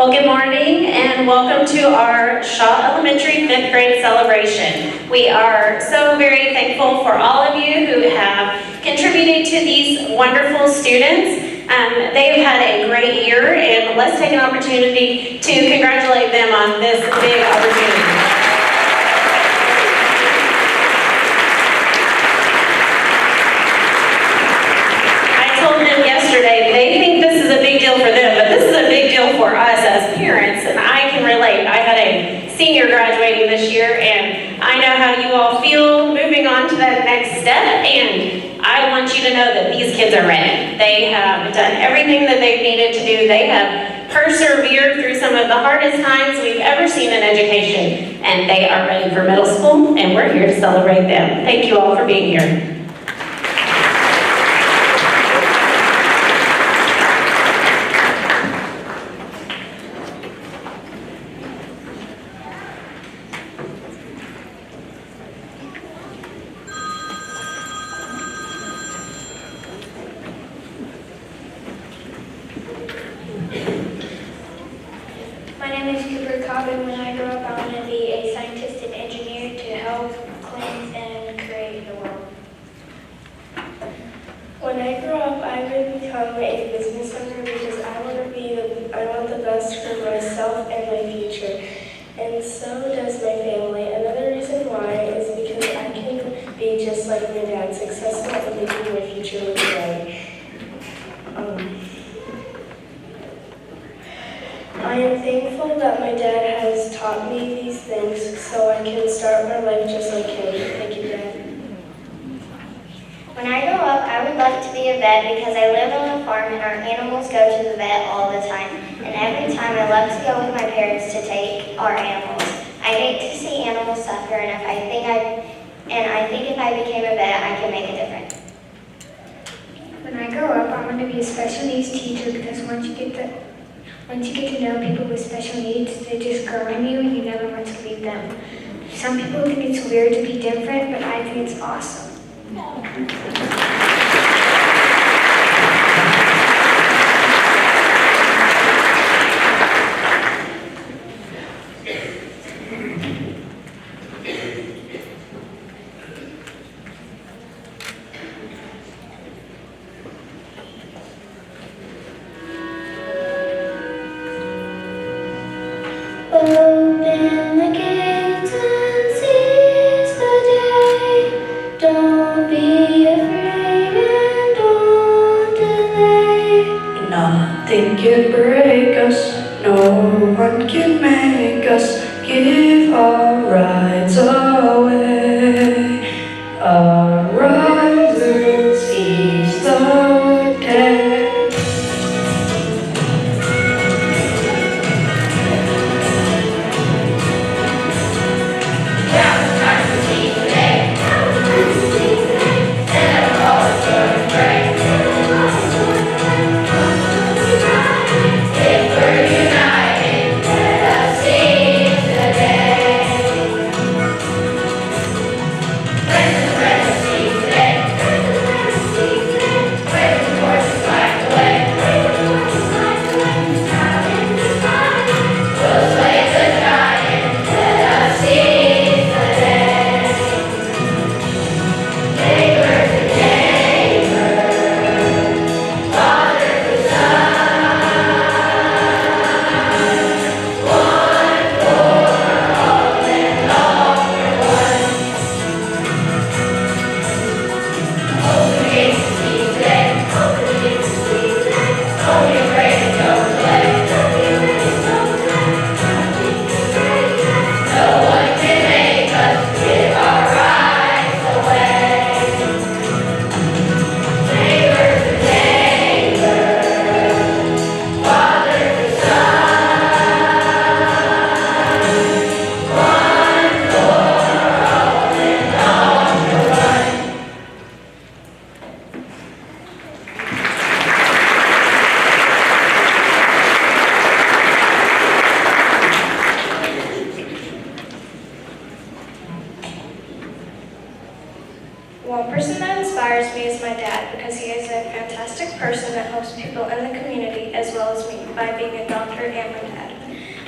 Well, good morning and welcome to our Shaw Elementary 5th grade celebration. We are so very thankful for all of you who have contributed to these wonderful students. They've had a great year, and let's take an opportunity to congratulate them on this big opportunity. They think this is a big deal for them, but this is a big deal for us as parents, and I can relate. I had a senior graduating this year, and I know how you all feel moving on to that next step, and I want you to know that these kids are ready. They have done everything that they've needed to do. They have persevered through some of the hardest times we've ever seen in education, and they are ready for middle school, and we're here to celebrate them. Thank you all for being here. When I grow up, I want to be a scientist and engineer to help cleanse and create the world. When I grow up, I would become a business owner because I want the best for myself and my future. And so does my family. Another reason why is because I can be just like my dad, successful and making my future look bright. I am thankful that my dad has taught me these things so I can start my life just like him. Thank you, Dad. When I grow up, I would like to be a vet because I live on a farm and our animals go to the vet all the time. And every time I love to go with my parents to take our animals. I hate to see animals suffer, and I think if I became a vet, I could make a difference. When I grow up, I want to be a special needs teacher because once you get to know people with special needs, they just grow in you and you never want to leave them. Some people think it's weird to be different, but I think it's awesome. Open the gates and seize the day. Don't be afraid and don't delay. Nothing can break us, no one can make us give our rights away. Our rights seize the day. One person that inspires me is my dad because he is a fantastic person that helps people in the community as well as me by being a doctor and my dad.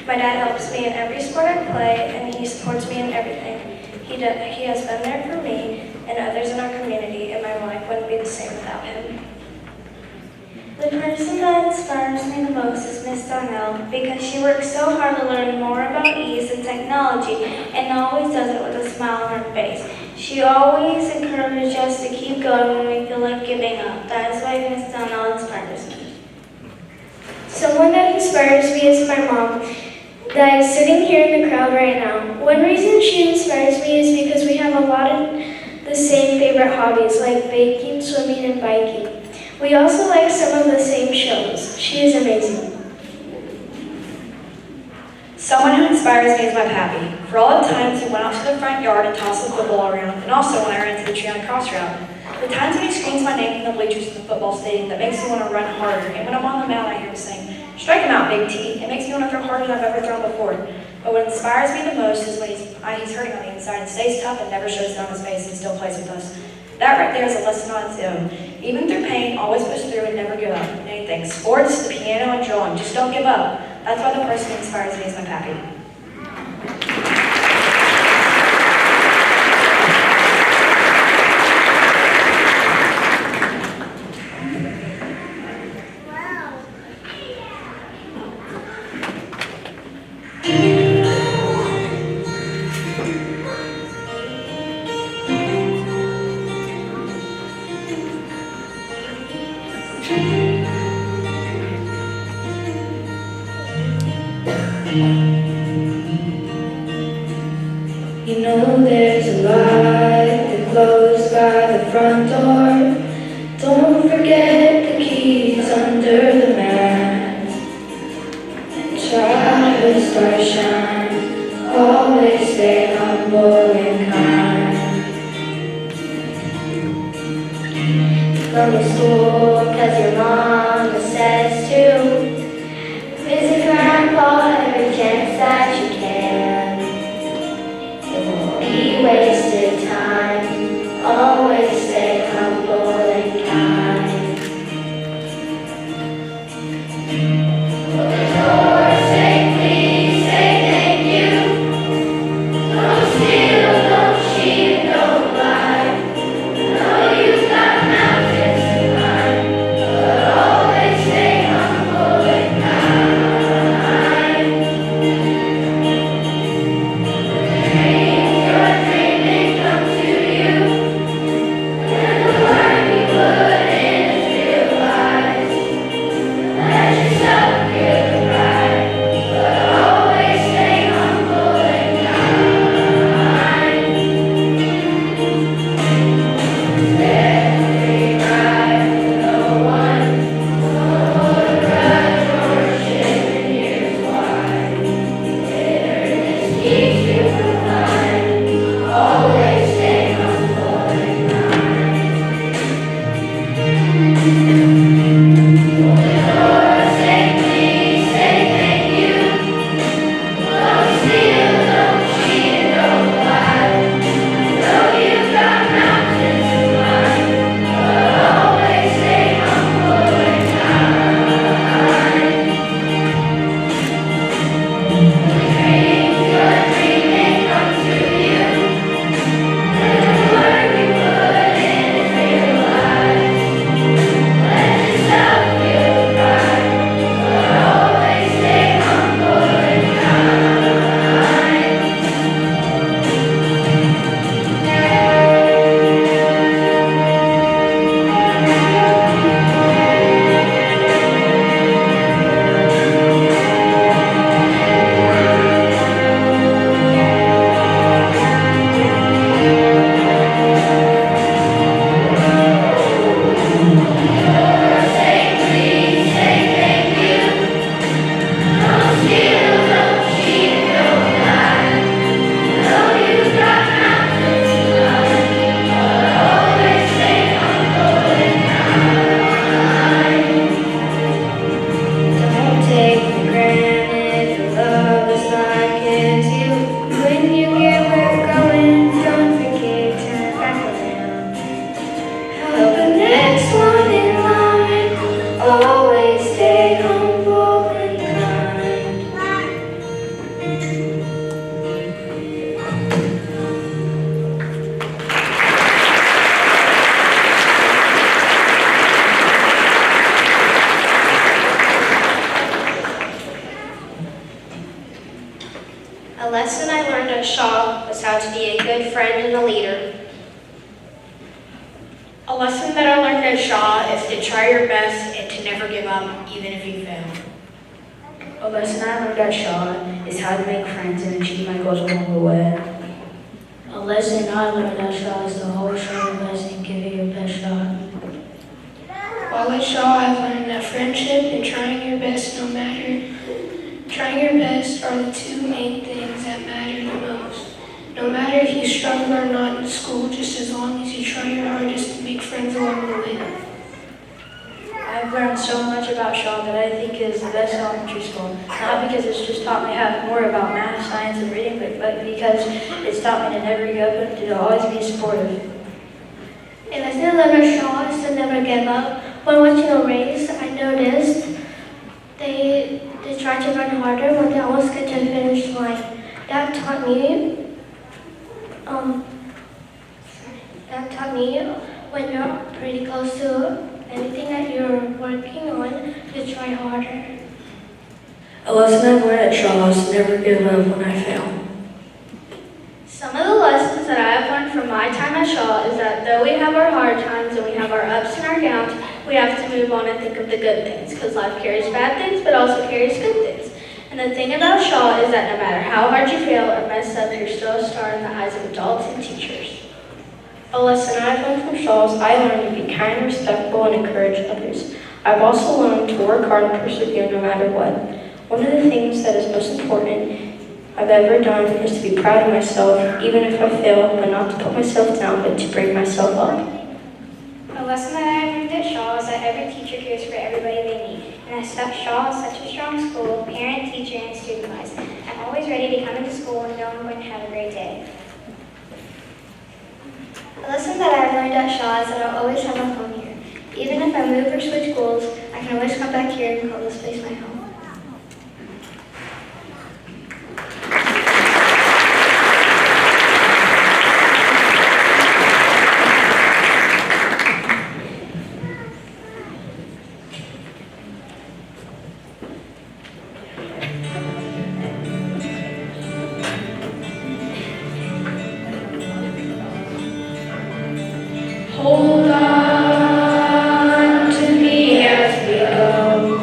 My dad helps me in every sport I play, and he supports me in everything. He has been there for me and others in our community, and my life wouldn't be the same without him. The person that inspires me the most is Miss Donnell because she works so hard to learn more about ease and technology and always does it with a smile on her face. She always encourages us to keep going when we feel like giving up. That is why Miss Donnell inspires me. Someone that inspires me is my mom, that is sitting here in the crowd right now. One reason she inspires me is because we have a lot of the same favorite hobbies, like baking, swimming, and biking. We also like some of the same shows. She is amazing. Someone who inspires me is my pappy. For all the times he went out to the front yard and tossed the football around, and also when I ran to the tree on a cross route. The times when he screams my name from the bleachers in the football stadium, that makes me want to run harder, and when I'm on the mound I hear him sing, "Strike him out, Big T." It makes me want to throw harder than I've ever thrown before. But what inspires me the most is when he's hurting on the inside and stays tough and never shows it on his face and still plays with us. That right there is a lesson on its own. Even through pain, always push through and never give up in anything. Sports, the piano, and drawing. Just don't give up. That's why the person who inspires me is my pappy. You know there's a light that glows by the front door. Don't forget the keys under the mat. And try to start shine. Always stay humble and kind. From the school, 'cause your mama says to. Visit grandpa every chance that you can. It won't be wasted time. Always stay humble and kind. Open the door, say please, say thank you. Don't steal, don't cheat, don't lie. Know you've got mountains to climb, but always stay humble and kind. Dreams you're dreaming come to you, and the work you put in is realized. Let yourself lesson I learned at Shaw was how to be a good friend and a leader. A lesson that I learned at Shaw is to try your best and to never give up, even if you fail. A lesson I learned at Shaw is how to make friends and achieve my goals along the way. A lesson I learned at Shaw is to always try your best and give it your best shot. While at Shaw, I've learned that friendship and trying your best are the two main things that matter the most. No matter if you struggle or not in school, just as long as you try your hardest to make friends along the way. I've learned so much about Shaw that I think is the best elementary school. Not because it's just taught me how more about math, science, and reading, but because it's taught me to never give up and to always be supportive. A lesson I learned at Shaw is to never give up. When watching a race, I noticed they try to run harder when they almost get to the finish line. That taught me when you're pretty close to anything that you're working on, to try harder. A lesson I've learned at Shaw is to never give up when I fail. Some of the lessons that I have learned from my time at Shaw is that though we have our hard times and we have our ups and our downs, we have to move on and think of the good things, because life carries bad things but also carries good things. And the thing about Shaw is that no matter how hard you fail or mess up, you're still a star in the eyes of adults and teachers. A lesson I've learned from Shaw is I learned to be kind, respectful, and encourage others. I've also learned to work hard and persevere no matter what. One of the things that is most important I've ever done is to be proud of myself, even if I fail, but not to put myself down, but to bring myself up. A lesson that I learned at Shaw is that every teacher cares for everybody they need. And that Shaw is such a strong school, parent, teacher, and student-wise. I'm always ready to come into school and know I'm going to have a great day. A lesson that I've learned at Shaw is that I'll always have a home here. Even if I move or switch schools, I can always come back here and call this place my home. Hold on to me as we go.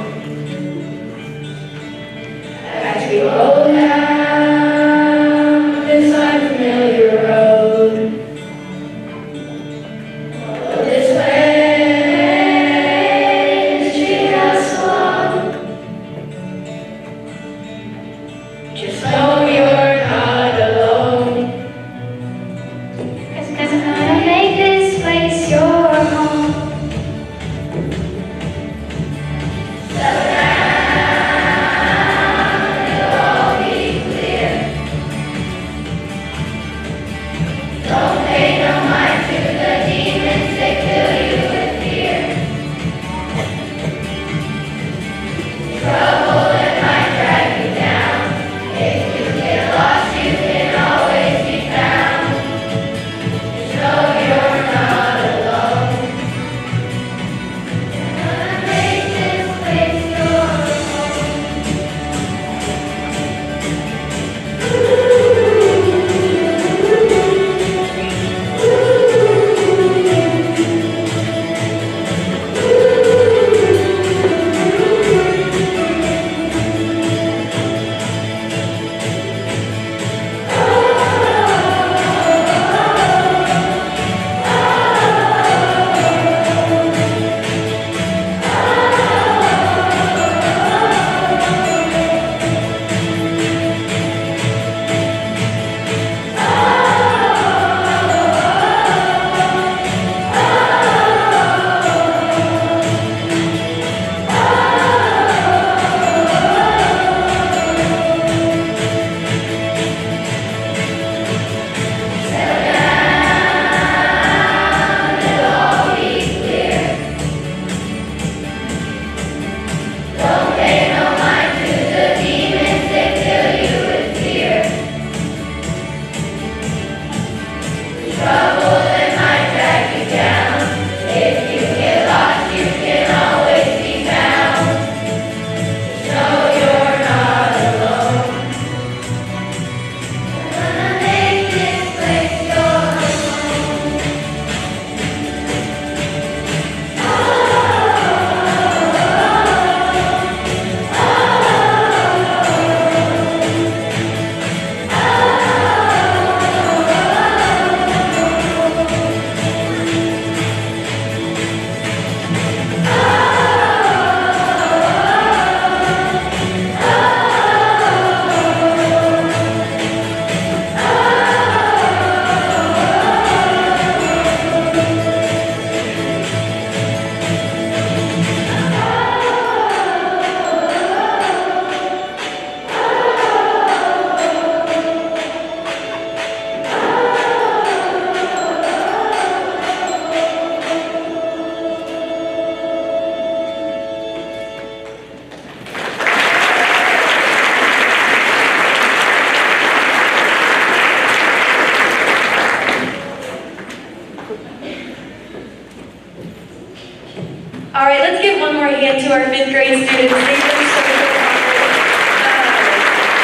to our 5th grade students. They worked so hard.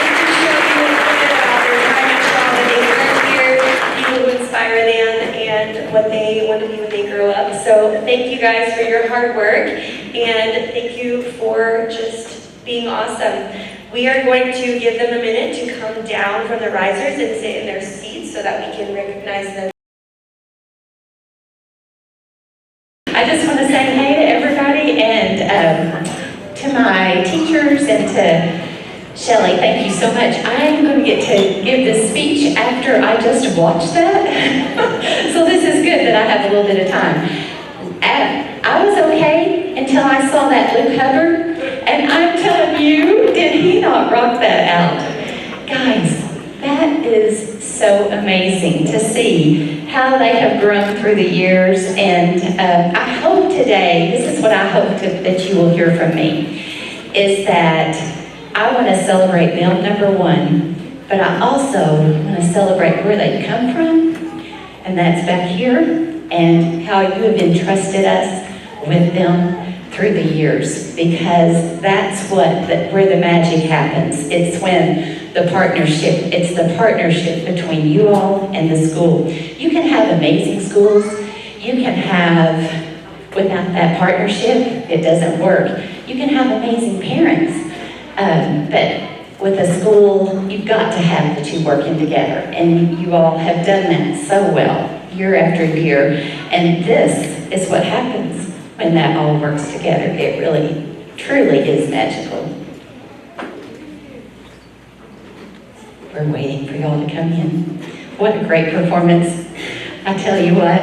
Just to show you a little bit about their time at Shaw, that they learned here, people who inspire them, and what they want to be when they grow up. So thank you guys for your hard work, and thank you for just being awesome. We are going to give them a minute to come down from the risers and sit in their seats so that we can recognize them. I just want to say hey to everybody, and to my teachers and to Shelley, thank you so much. I'm going to get to give this speech after I just watched that. So this is good that I have a little bit of time. I was okay until I saw that Luke Hubbard, and I'm telling you, did he not rock that out? Guys, that is so amazing to see how they have grown through the years, and I hope today, this is what I hope that you will hear from me, is that I want to celebrate them, number one, but I also want to celebrate where they come from, and that's back here, and how you have entrusted us with them through the years, because that's where the magic happens. It's when it's the partnership between you all and the school. You can have amazing schools. You can have, without that partnership, it doesn't work. You can have amazing parents, but with a school, you've got to have the two working together, and you all have done that so well, year after year, and this is what happens when that all works together. It really, truly is magical. We're waiting for y'all to come in. What a great performance. I tell you what,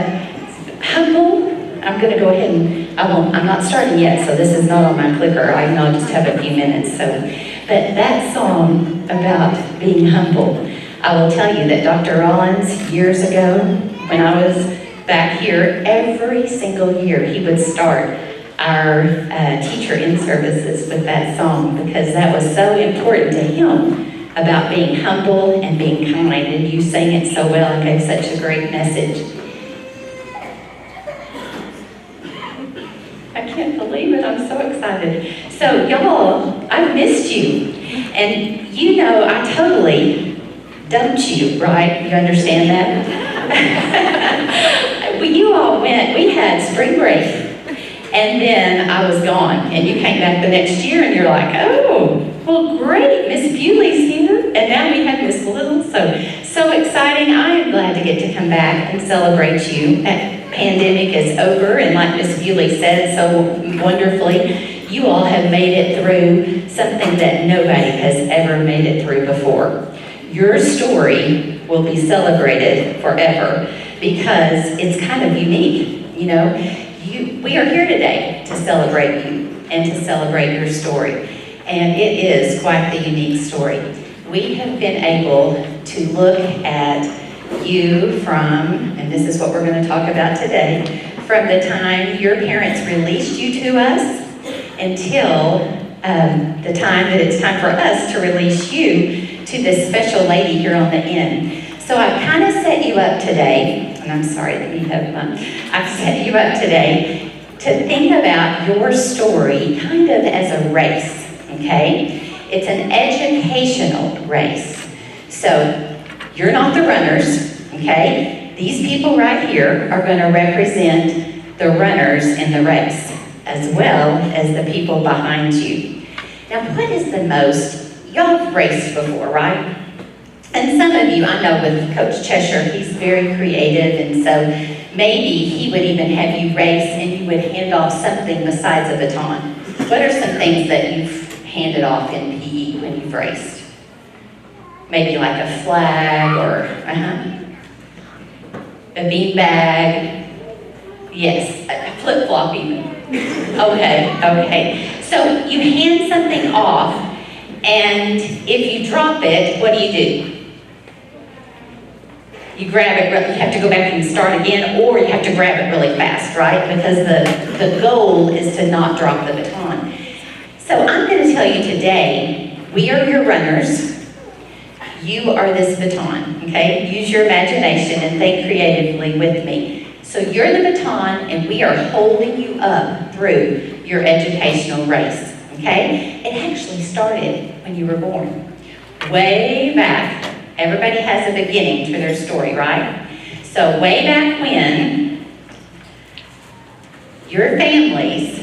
humble, I'm gonna go ahead and, I'm not starting yet, so this is not on my clicker. I know I just have a few minutes, but that song about being humble, I will tell you that Dr. Rollins, years ago, when I was back here, every single year he would start our teacher in services with that song, because that was so important to him, about being humble and being kind, and you sang it so well and gave such a great message. I can't believe it, I'm so excited. So y'all, I've missed you, and you know I totally dumped you, right? You understand that? You all went, we had spring break, and then I was gone, and you came back the next year, and you're like, oh, well, great, Miss Bewley's here, and now we have Miss Little, so exciting. I am glad to get to come back and celebrate you. That pandemic is over, and like Miss Bewley said so wonderfully, you all have made it through something that nobody has ever made it through before. Your story will be celebrated forever, because it's kind of unique, you know. We are here today to celebrate you and to celebrate your story. And it is quite the unique story. We have been able to look at you from, and this is what we're going to talk about today, from the time your parents released you to us until the time that it's time for us to release you to this special lady here on the end. So I've kind of set you up today, and I'm sorry that you have I've set you up today to think about your story kind of as a race. Okay? It's an educational race. So, you're not the runners, okay? These people right here are going to represent the runners in the race, as well as the people behind you. Now, what is the most, y'all have raced before, right? And some of you, I know with Coach Cheshire, he's very creative, and so maybe he would even have you race and you would hand off something besides a baton. What are some things that you've handed off in PE when you've raced? Maybe like a flag or a bean bag. Yes, a flip-flop even. Okay. So you hand something off, and if you drop it, what do? You grab it, you have to go back and start again, or you have to grab it really fast, right? Because the goal is to not drop the baton. So I'm going to tell you today, we are your runners. You are this baton, okay? Use your imagination and think creatively with me. So you're the baton, and we are holding you up through your educational race, okay? It actually started when you were born. Way back, everybody has a beginning to their story, right? So way back when, your families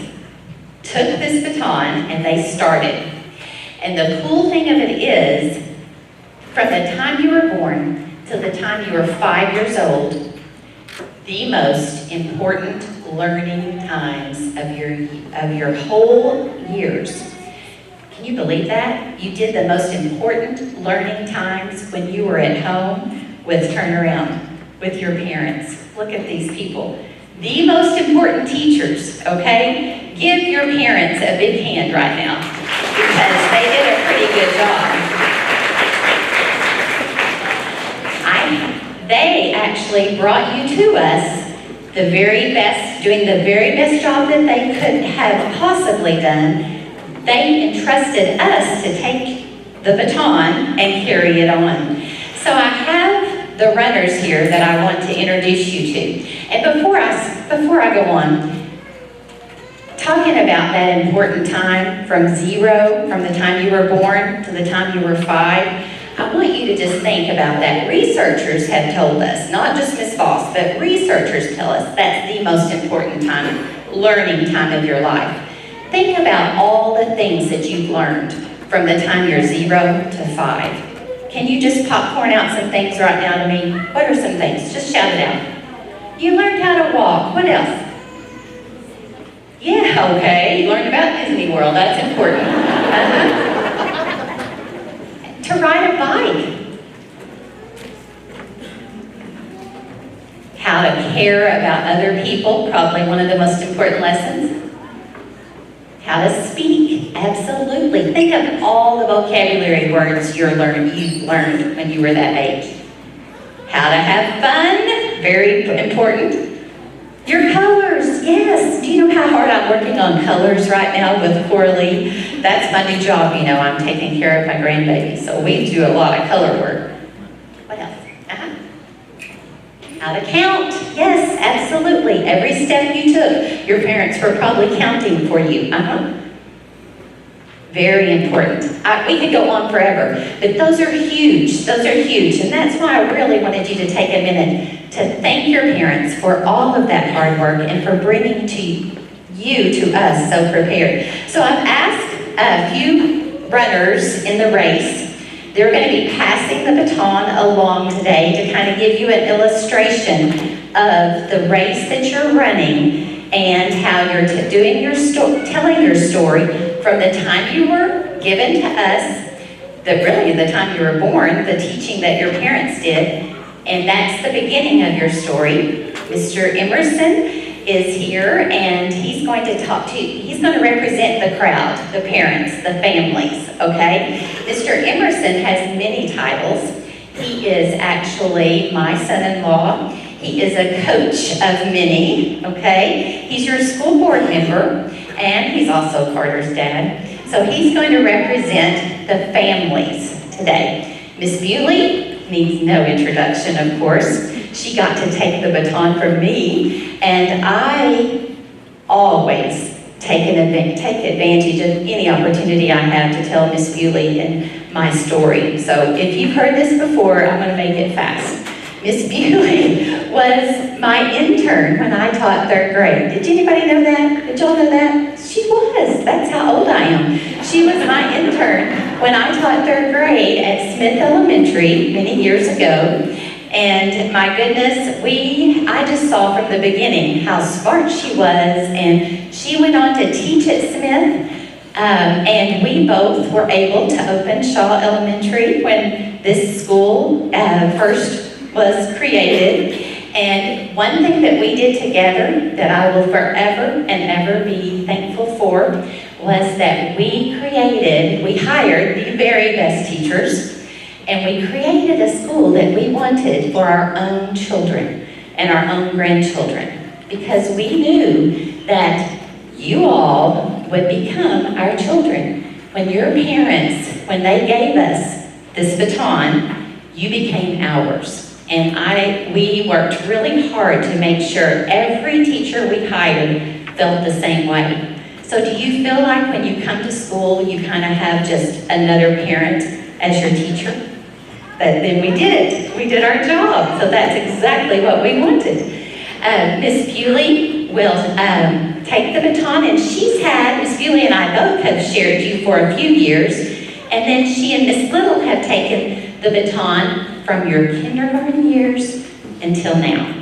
took this baton and they started. And the cool thing of it is, from the time you were born till the time you were 5 years old, the most important learning times of your whole years. Can you believe that? You did the most important learning times when you were at home with turnaround, with your parents. Look at these people. The most important teachers, okay? Give your parents a big hand right now, because they did a pretty good job. They actually brought you to us the very best, doing the very best job that they could have possibly done. They entrusted us to take the baton and carry it on. So I have the runners here that I want to introduce you to. And before I go on, talking about that important time from the time you were born to the time you were 5, I want you to just think about that. Researchers have told us, not just Ms. Foss, but researchers tell us that's the most important time, learning time of your life. Think about all the things that you've learned from the time you're 0 to 5. Can you just popcorn out some things right now to me? What are some things? Just shout it out. You learned how to walk. What else? Yeah, okay. You learned about Disney World. That's important. To ride a bike. How to care about other people, probably one of the most important lessons. How to speak, absolutely. Think of all the vocabulary words you learned when you were that age. How to have fun, very important. Your colors, yes. Do you know how hard I'm working on colors right now with Coralie? That's my new job, you know. I'm taking care of my grandbaby, so we do a lot of color work. What else? How to count, yes, absolutely. Every step you took, your parents were probably counting for you. Very important. We could go on forever, but those are huge. Those are huge, and that's why I really wanted you to take a minute to thank your parents for all of that hard work and for bringing to us so prepared. So I've asked a few runners in the race. They're going to be passing the baton along today to kind of give you an illustration of the race that you're running and how you're telling your story from the time you were given to us, really the time you were born, the teaching that your parents did, and that's the beginning of your story. Mr. Emerson is here, and he's going to talk to you. He's going to represent the crowd, the parents, the families, okay? Mr. Emerson has many titles. He is actually my son-in-law. He is a coach of many, okay? He's your school board member, and he's also Carter's dad. So he's going to represent the families today. Miss Bewley needs no introduction, of course. She got to take the baton from me, and I always take advantage of any opportunity I have to tell Miss Bewley and my story. So if you've heard this before, I'm going to make it fast. Miss Bewley was my intern when I taught 3rd grade. Did anybody know that? Did y'all know that? She was. That's how old I am. She was my intern when I taught 3rd grade at Smith Elementary many years ago. And my goodness, I just saw from the beginning how smart she was, and she went on to teach at Smith, and we both were able to open Shaw Elementary when this school first was created. And one thing that we did together that I will forever and ever be thankful for was that we hired the very best teachers, and we created a school that we wanted for our own children and our own grandchildren, because we knew that you all would become our children. When your parents, when they gave us this baton, you became ours. And we worked really hard to make sure every teacher we hired felt the same way. So do you feel like when you come to school, you kind of have just another parent as your teacher? But then we did it. We did our job. So that's exactly what we wanted. Miss Bewley will take the baton, and Miss Bewley and I both have shared you for a few years, and then she and Miss Little have taken the baton from your kindergarten years until now,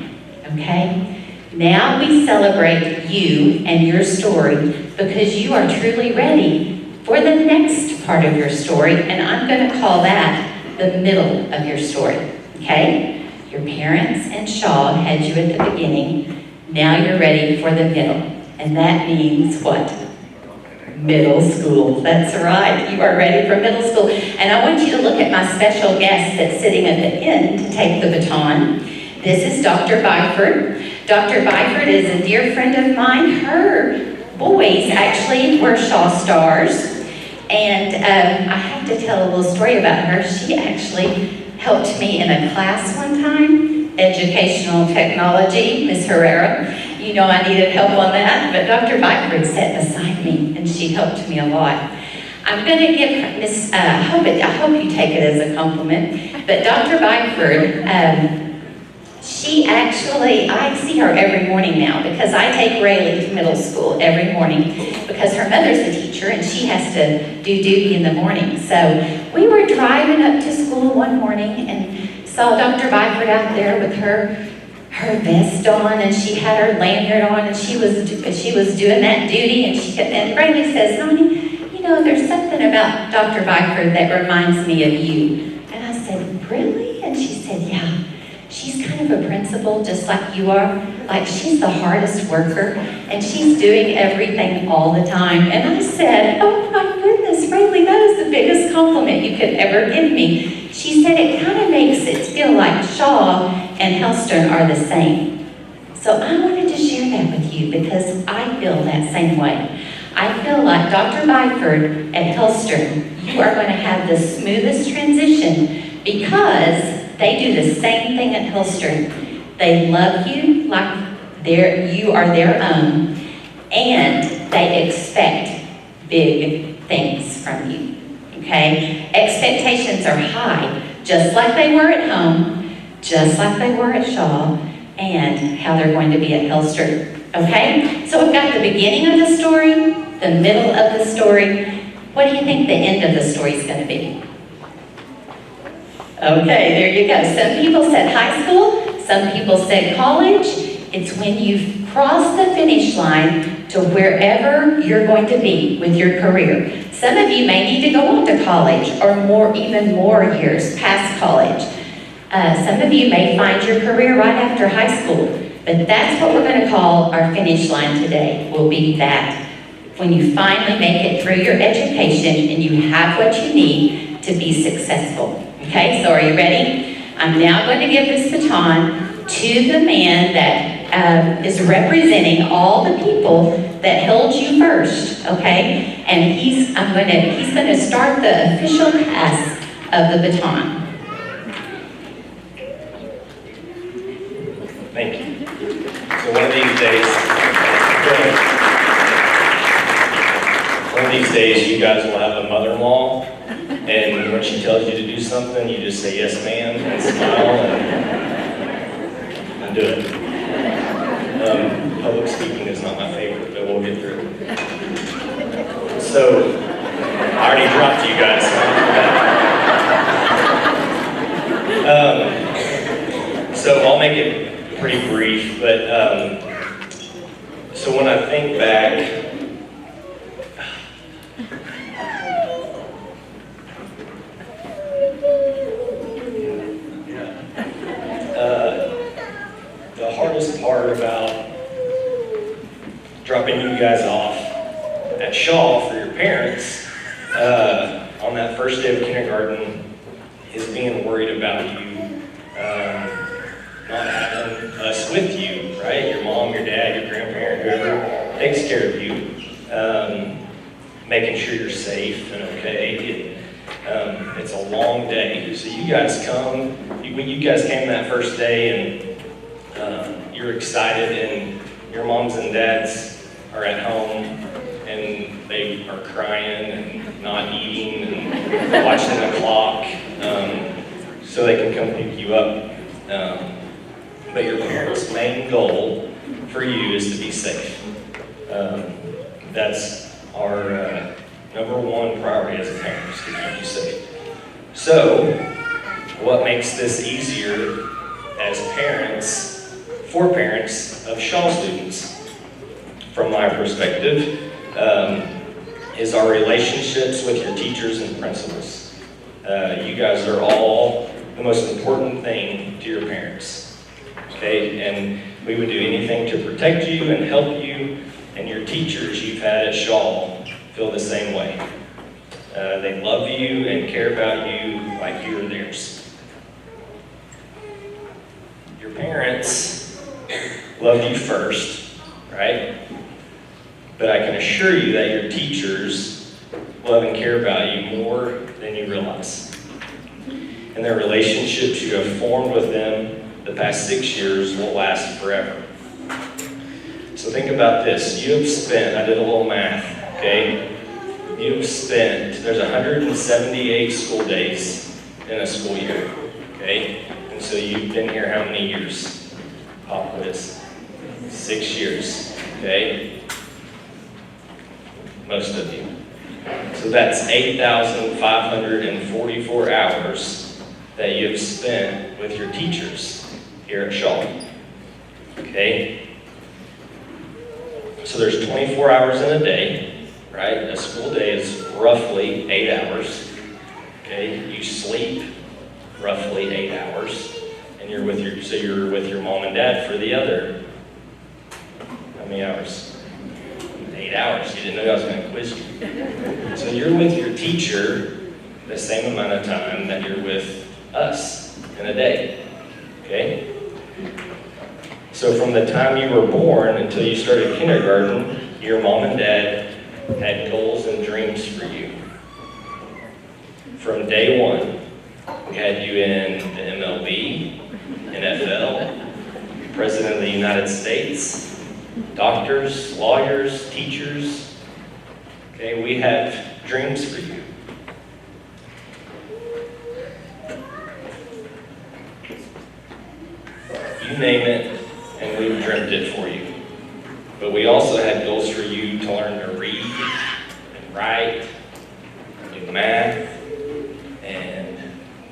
okay? Now we celebrate you and your story because you are truly ready for the next part of your story, and I'm going to call that the middle of your story, okay? Your parents and Shaw had you at the beginning. Now you're ready for the middle. And that means what? Middle school. That's right. You are ready for middle school. And I want you to look at my special guest that's sitting at the end to take the baton. This is Dr. Byford. Dr. Byford is a dear friend of mine. Her boys actually were Shaw stars. And I have to tell a little story about her. She actually helped me in a class one time, educational technology, Miss Herrera. You know I needed help on that, but Dr. Byford sat beside me and she helped me a lot. I'm going to give Miss, I hope you take it as a compliment, but Dr. Byford, she actually, I see her every morning now because I take Rayleigh to middle school every morning because her mother's a teacher and she has to do duty in the morning. So we were driving up to school one morning and saw Dr. Byford out there with her vest on, and she had her lanyard on, and she was doing that duty, and Rayleigh says, "Honey, you know, there's something about Dr. Byford that reminds me of you." And I said, "Really?" And she said, "Yeah. She's kind of a principal just like you are. Like she's the hardest worker and she's doing everything all the time." And I said, "Oh my goodness, Rayleigh, that is the biggest compliment you could ever give me." She said it kind of makes it feel like Shaw and Hellstern are the same. So I wanted to share that with you because I feel that same way. I feel like Dr. Byford at Hellstern, you are going to have the smoothest transition because they do the same thing at Hillstern. They love you like you are their own, and they expect big things from you, okay? Expectations are high, just like they were at home, just like they were at Shaw, and how they're going to be at Hillstern, okay? So we've got the beginning of the story, the middle of the story. What do you think the end of the story is going to be? Okay, there you go. Some people said high school, some people said college. It's when you've crossed the finish line to wherever you're going to be with your career. Some of you may need to go on to college or even more years past college. Some of you may find your career right after high school, but that's what we're going to call our finish line today, will be that. When you finally make it through your education and you have what you need to be successful. Okay, so are you ready? I'm now going to give this baton to the man that is representing all the people that held you first, okay? And he's going to start the official pass of the baton. Thank you. So one of these days, you guys will have a mother-in-law, and when she tells you to do something, you just say, "Yes, ma'am," and smile and do it. Public speaking is not my favorite, but we'll get through it. So, I already dropped you guys. So I'll make it pretty brief, but so when I think back, the hardest part about dropping you guys off at Shaw for your parents on that first day of kindergarten is being worried about you not having us with you, right? Your mom, your dad, your grandparent, whoever takes care of you, making sure you're safe and okay. It's a long day. So you guys come, when you guys came that first day and you're excited and your moms and dads are at home and they are crying and not eating and watching the clock so they can come pick you up. But your parents' main goal for you is to be safe. That's our number one priority as parents, to keep you safe. So, what makes this easier as parents, for parents of Shaw students, from my perspective, is our relationships with your teachers and principals. You guys are all the most important thing to your parents, okay? And we would do anything to protect you and help you, and your teachers you've had at Shaw feel the same way. They love you and care about you like you're theirs. Your parents love you first, right? But I can assure you that your teachers love and care about you more than you realize. And their relationships you have formed with them the past 6 years will last forever. So think about this. You have spent, I did a little math, okay? You've spent, there's 178 school days in a school year, okay? And so you've been here how many years? Pop quiz. 6 years, okay? Most of you. So that's 8,544 hours that you have spent with your teachers here at Shaw, okay? So there's 24 hours in a day. Right? A school day is roughly 8 hours. Okay? You sleep roughly 8 hours. And you're with your mom and dad for the other, how many hours? 8 hours. You didn't know I was going to quiz you. So you're with your teacher the same amount of time that you're with us in a day. Okay? So from the time you were born until you started kindergarten, your mom and dad had goals and dreams for you. From day one, we had you in the MLB, NFL, President of the United States, doctors, lawyers, teachers. Okay, we have dreams for you. You name it, and we've dreamt it for you. But we also had goals for you to learn to read and write, do math, and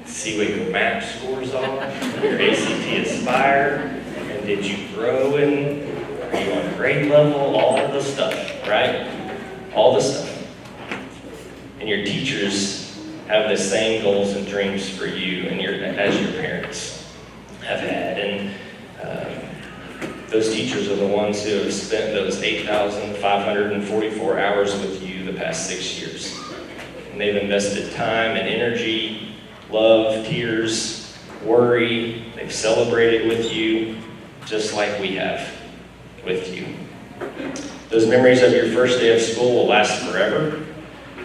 see what your math scores are, your ACT Aspire, and did you grow in, are you on grade level, all of the stuff, right? All the stuff. And your teachers have the same goals and dreams for you and as your parents have had. And those teachers are the ones who have spent those 8,544 hours with you the past 6 years. And they've invested time and energy, love, tears, worry. They've celebrated with you just like we have with you. Those memories of your first day of school will last forever.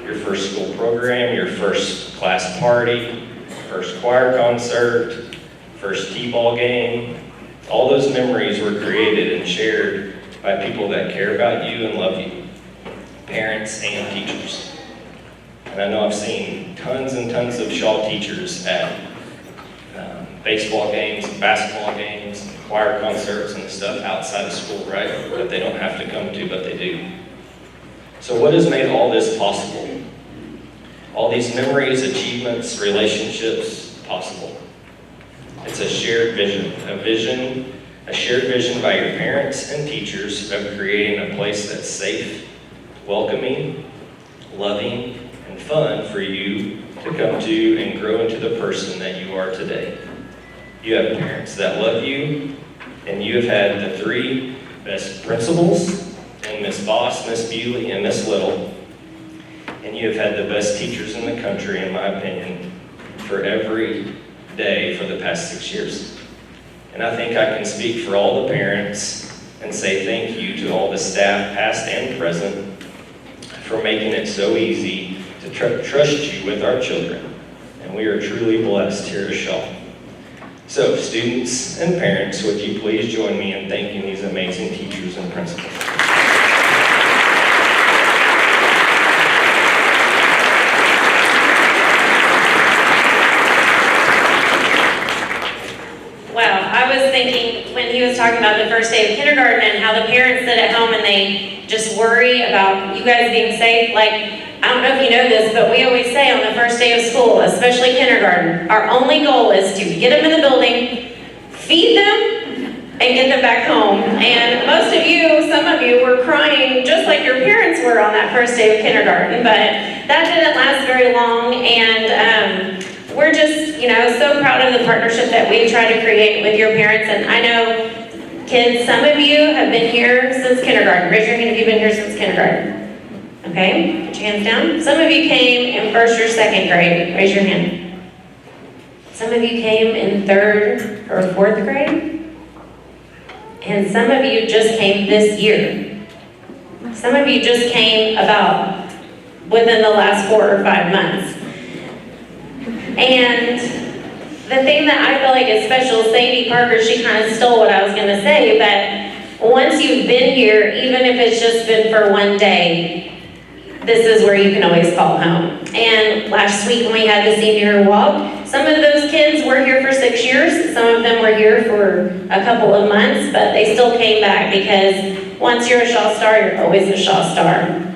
Your first school program, your first class party, first choir concert, first t-ball game. All those memories were created and shared by people that care about you and love you, parents and teachers. And I know I've seen tons and tons of Shaw teachers at baseball games, and basketball games, and choir concerts and stuff outside of school, right? That they don't have to come to, but they do. So what has made all this possible? All these memories, achievements, relationships possible. It's a shared vision, a shared vision by your parents and teachers of creating a place that's safe, welcoming, loving, and fun for you to come to and grow into the person that you are today. You have parents that love you, and you have had the 3 best principals, and Miss Boss, Miss Bewley, and Miss Little, and you have had the best teachers in the country, in my opinion, for every day for the past 6 years. And I think I can speak for all the parents and say thank you to all the staff, past and present, for making it so easy to trust you with our children, and we are truly blessed here at Shaw. So, students and parents, would you please join me in thanking these amazing teachers and principals? Wow, I was thinking when he was talking about the first day of kindergarten and how the parents sit at home and they just worry about you guys being safe. Like, I don't know if you know this, but we always say on the first day of school, especially kindergarten, our only goal is to get them in the building, feed them, and get them back home. And most of you, some of you were crying just like your parents were on that first day of kindergarten, but that didn't last very long. And we're just, so proud of the partnership that we've tried to create with your parents. And I know, kids, some of you have been here since kindergarten. Raise your hand if you've been here since kindergarten. Okay, put your hands down. Some of you came in first or second grade. Raise your hand. Some of you came in third or fourth grade. And some of you just came this year. Some of you just came about within the last 4 or 5 months. And the thing that I feel like is special, Sadie Parker, she kind of stole what I was going to say, but once you've been here, even if it's just been for one day, this is where you can always call home. And last week when we had the senior walk, some of those kids were here for 6 years. Some of them were here for a couple of months, but they still came back because once you're a Shaw Star, you're always a Shaw Star.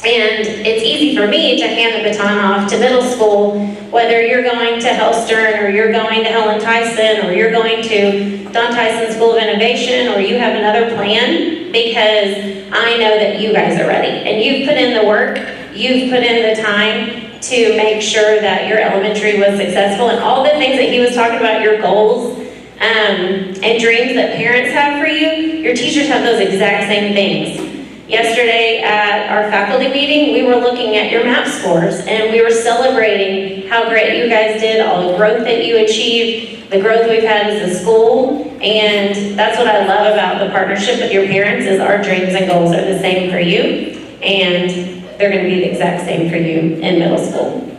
And it's easy for me to hand the baton off to middle school, whether you're going to Hellstern or you're going to Helen Tyson or you're going to Don Tyson School of Innovation or you have another plan, because I know that you guys are ready. And you've put in the work, you've put in the time to make sure that your elementary was successful, and all the things that he was talking about, your goals and dreams that parents have for you, your teachers have those exact same things. Yesterday at our faculty meeting, we were looking at your MAP scores and we were celebrating how great you guys did, all the growth that you achieved, the growth we've had as a school, and that's what I love about the partnership with your parents is our dreams and goals are the same for you, and they're going to be the exact same for you in middle school.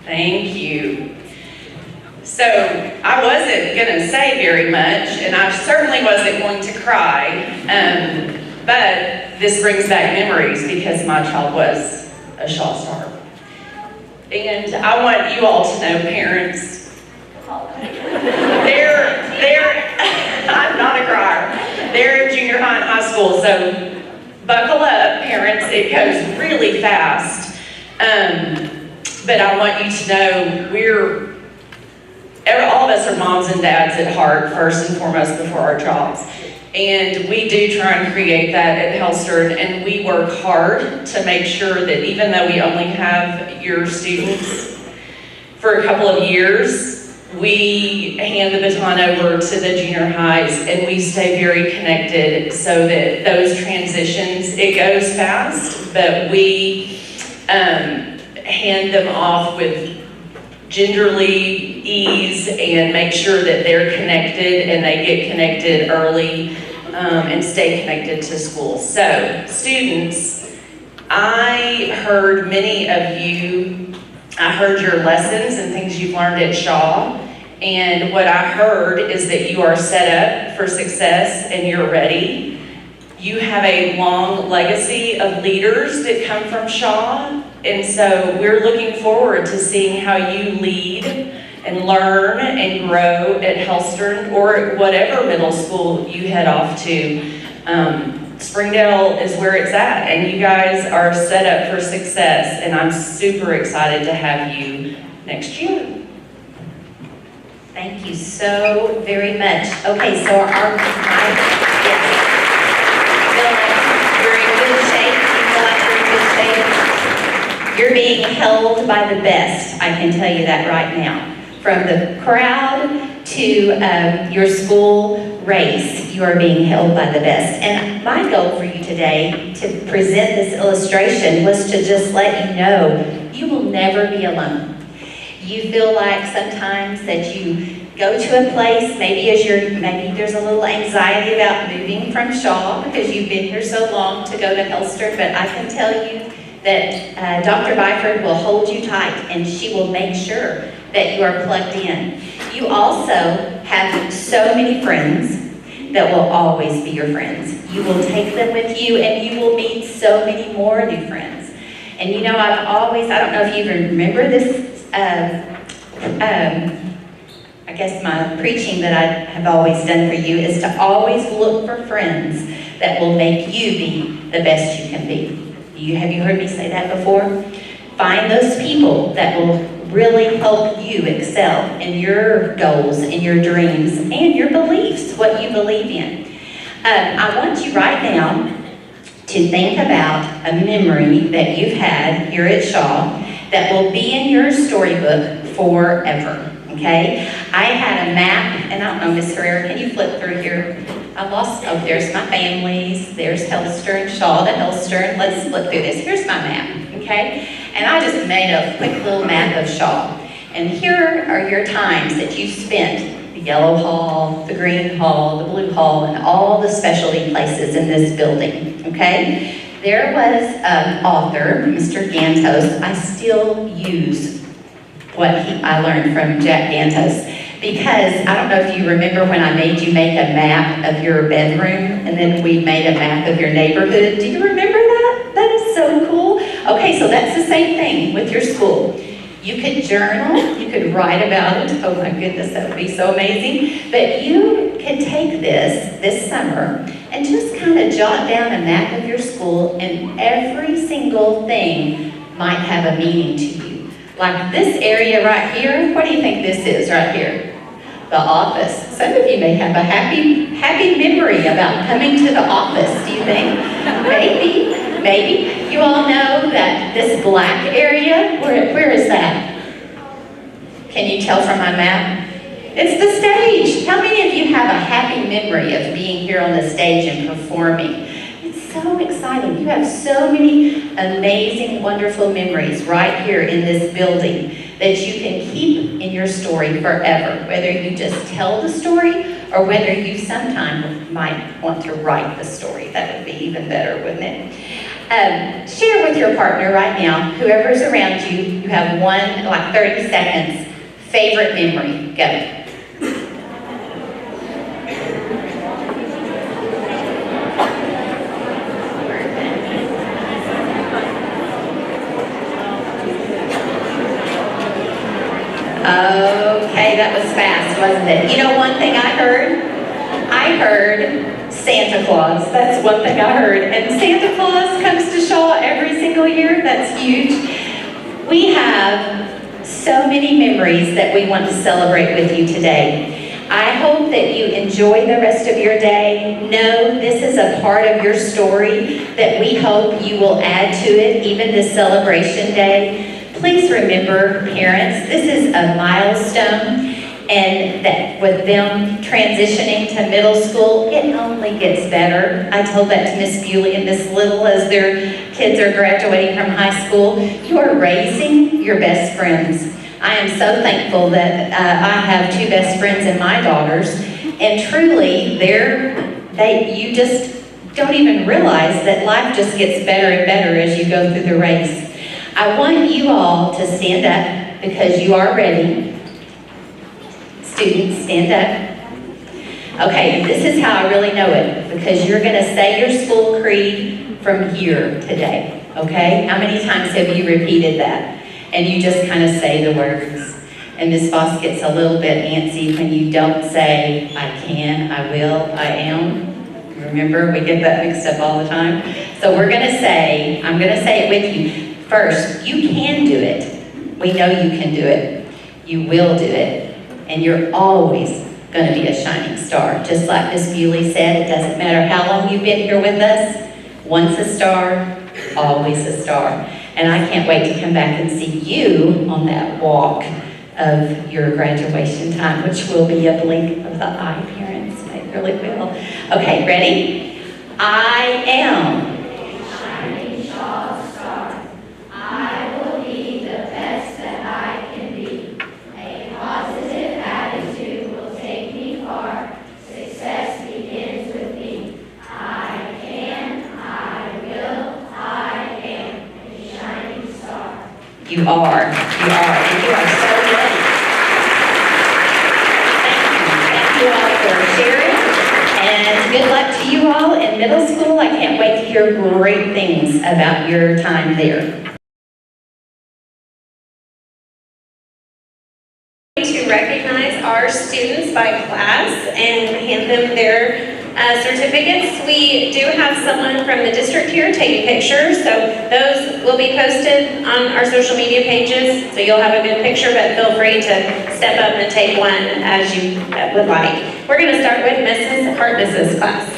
Thank you. So I wasn't going to say very much, and I certainly wasn't going to cry, but this brings back memories because my child was a Shaw Star. And I want you all to know, parents, I'm not a crier. They're in junior high and high school, so buckle up, parents. It goes really fast. But I want you to know all of us are moms and dads at heart, first and foremost, before our jobs. And we do try and create that at Hellstern, and we work hard to make sure that even though we only have your students for a couple of years, we hand the baton over to the junior highs, and we stay very connected so that those transitions, it goes fast, but we hand them off with gingerly ease and make sure that they're connected and they get connected early and stay connected to school. So, students, I heard many of you, I heard your lessons and things you've learned at Shaw, and what I heard is that you are set up for success and you're ready. You have a long legacy of leaders that come from Shaw, and so we're looking forward to seeing how you lead and learn and grow at Hellstern or whatever middle school you head off to. Springdale is where it's at, and you guys are set up for success, and I'm super excited to have you next year. Thank you so very much. Okay, so yes. Feel like you're in good shape? You feel like you're in good shape? You're being held by the best, I can tell you that right now. From the crowd to your school race, you are being held by the best. And my goal for you today to present this illustration was to just let you know you will never be alone. You feel like sometimes that you go to a place, maybe there's a little anxiety about moving from Shaw because you've been here so long to go to Hellstern, but I can tell you that Dr. Byford will hold you tight and she will make sure that you are plugged in. You also have so many friends that will always be your friends. You will take them with you and you will meet so many more new friends. And you know, I don't know if you even remember this, I guess my preaching that I have always done for you is to always look for friends that will make you be the best you can be. Have you heard me say that before? Find those people that will really help you excel in your goals and your dreams and your beliefs, what you believe in. I want you right now to think about a memory that you've had here at Shaw that will be in your storybook forever, okay? I had a map, and I don't know, Miss Herrera, can you flip through here? I lost, oh, there's my families, there's Helster and Shaw to Helster, and let's flip through this. Here's my map, okay? And I just made a quick little map of Shaw. And here are your times that you spent, the yellow hall, the green hall, the blue hall, and all the specialty places in this building, okay? There was an author, Mr. Gantos. I still use what I learned from Jack Gantos, because I don't know if you remember when I made you make a map of your bedroom, and then we made a map of your neighborhood. Do you remember that? That is so cool. Okay, so that's the same thing with your school. You could journal, you could write about it. Oh my goodness, that would be so amazing. But you could take this summer and just kind of jot down a map of your school, and every single thing might have a meaning to you. Like this area right here, what do you think this is right here? The office. Some of you may have a happy memory about coming to the office, do you think? Maybe. You all know that this black area, where is that? Can you tell from my map? It's the stage. How many of you have a happy memory of being here on the stage and performing? It's so exciting. You have so many amazing, wonderful memories right here in this building that you can keep in your story forever, whether you just tell the story or whether you sometime might want to write the story. That would be even better, wouldn't it? Share with your partner right now, whoever's around you, you have 30 seconds, favorite memory. Go. Okay, that was fast, wasn't it? You know one thing I heard? I heard Santa Claus. That's one thing I heard. And Santa Claus comes to Shaw every single year. That's huge. We have so many memories that we want to celebrate with you today. I hope that you enjoy the rest of your day. Know this is a part of your story that we hope you will add to it, even this celebration day. Please remember, parents, this is a milestone, and that with them transitioning to middle school, it only gets better. I told that to Miss Bewley and Miss Little as their kids are graduating from high school. You are raising your best friends. I am so thankful that I have two best friends in my daughters, and truly, you just don't even realize that life just gets better and better as you go through the race. I want you all to stand up because you are ready. Students, stand up. Okay, and this is how I really know it, because you're going to say your school creed from here today, okay? How many times have you repeated that? And you just kind of say the words. And Miss Voss gets a little bit antsy when you don't say, I can, I will, I am. Remember, we get that mixed up all the time. So I'm going to say it with you. First, you can do it. We know you can do it. You will do it. And you're always going to be a shining star. Just like Miss Bewley said, it doesn't matter how long you've been here with us. Once a star, always a star. And I can't wait to come back and see you on that walk of your graduation time, which will be a blink of the eye, parents. It really will. Okay, ready? I am. You are, and you are so ready. Thank you all for sharing, and good luck to you all in middle school. I can't wait to hear great things about your time there. To recognize our students by class and hand them their certificates. We do have someone from the district here taking pictures, so those will be posted on our social media pages, so you'll have a good picture, but feel free to step up and take one as you would like. We're going to start with Mrs. Hartness's class.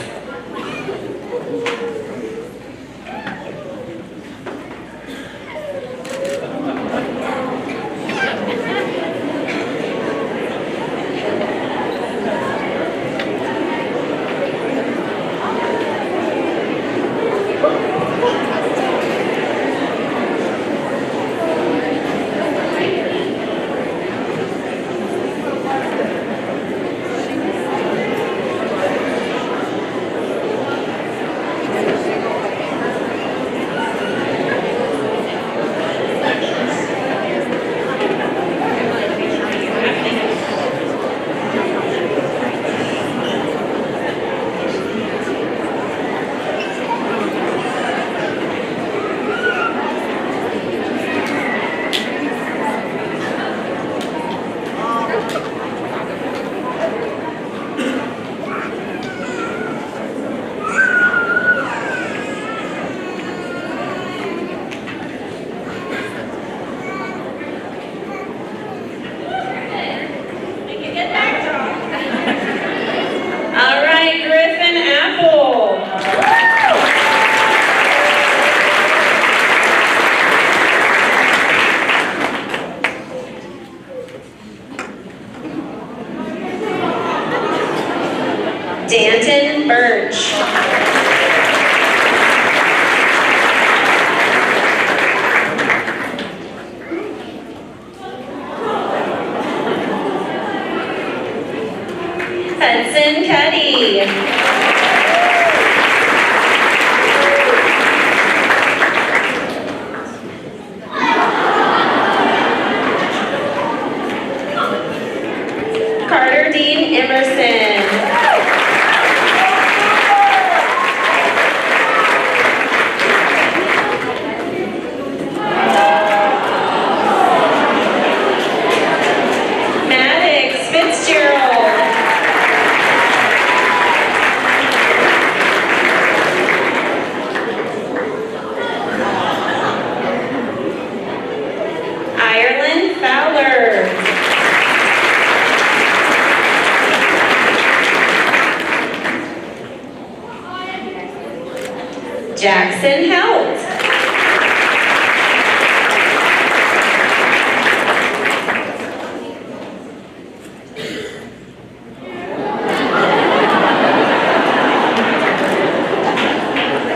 Danton Birch. Hudson Cuddy. Carter Dean Emerson. Maddox Fitzgerald. Ireland Fowler. Jackson Helt.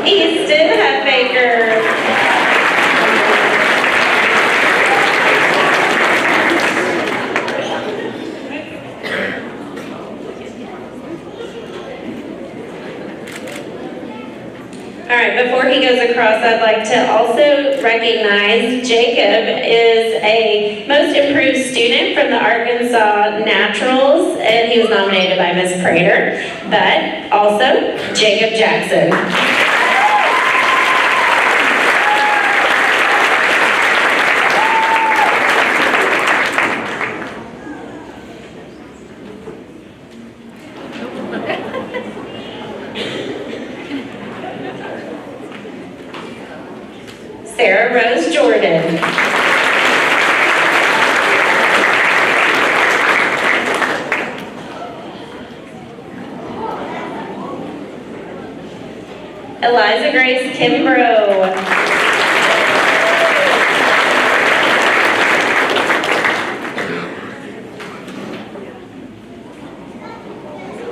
Easton Huffaker. All right, before he goes across, I'd like to also recognize Jacob is a most improved student from the Arkansas Naturals, and he was nominated by Ms. Prater, but also Jacob Jackson. Sarah Rose Jordan. Eliza Grace Kimbrough.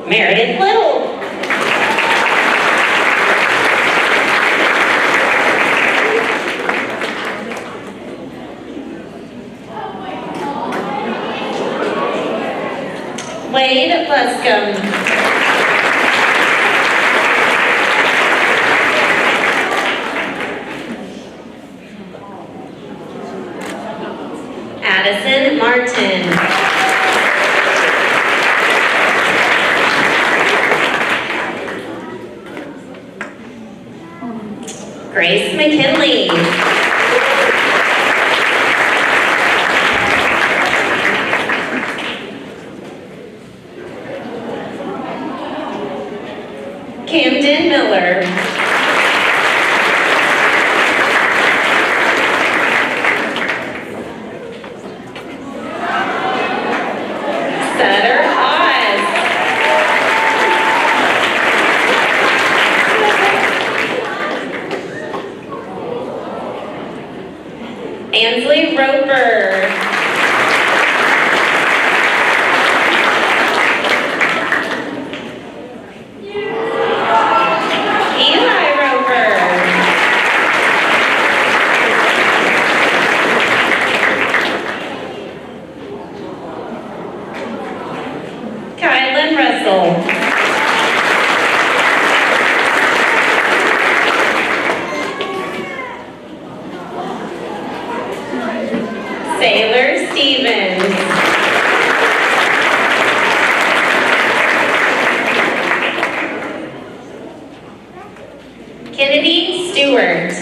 Meredith Little. Wade Luscombe. Addison Martin. Grace McKinley. Camden Miller. Sutter Oz. Ansley Roper. Eli Roper. Kylan Russell. Sailor Stevens. Kennedy Stewart.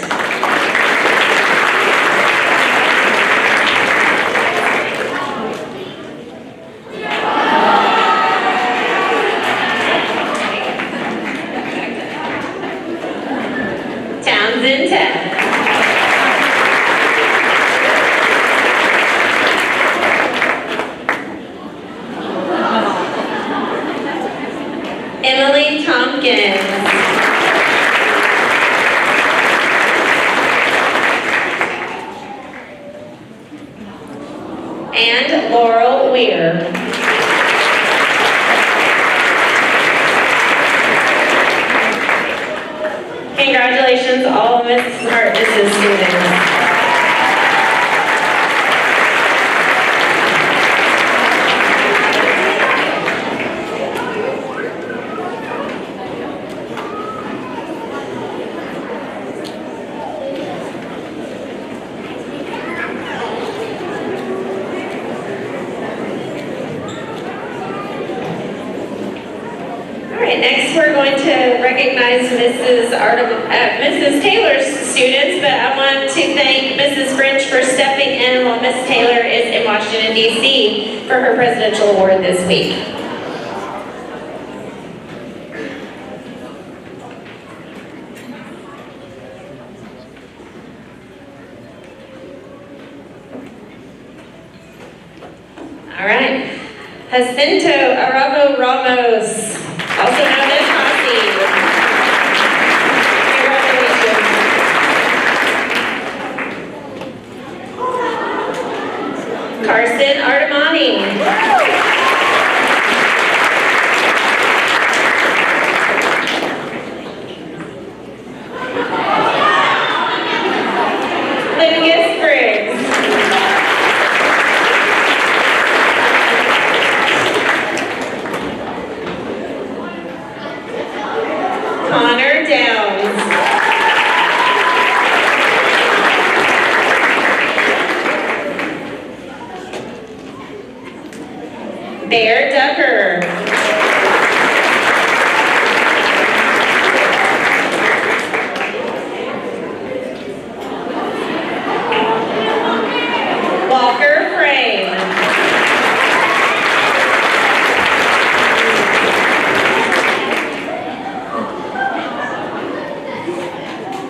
Townsend Tech. Emily Tompkins. And Laurel Weir. Congratulations, all Mrs. students. All right, next we're going to recognize Mrs. Taylor's students, but I want to thank Mrs. French for stepping in while Miss Taylor is in Washington, D.C. for her presidential award this week. All right, Jacinto Arabo Ramos, also known as Hossie. Congratulations. Carson Artemani. Lucas Briggs. Connor Downs. Bear Ducker. Walker Frame.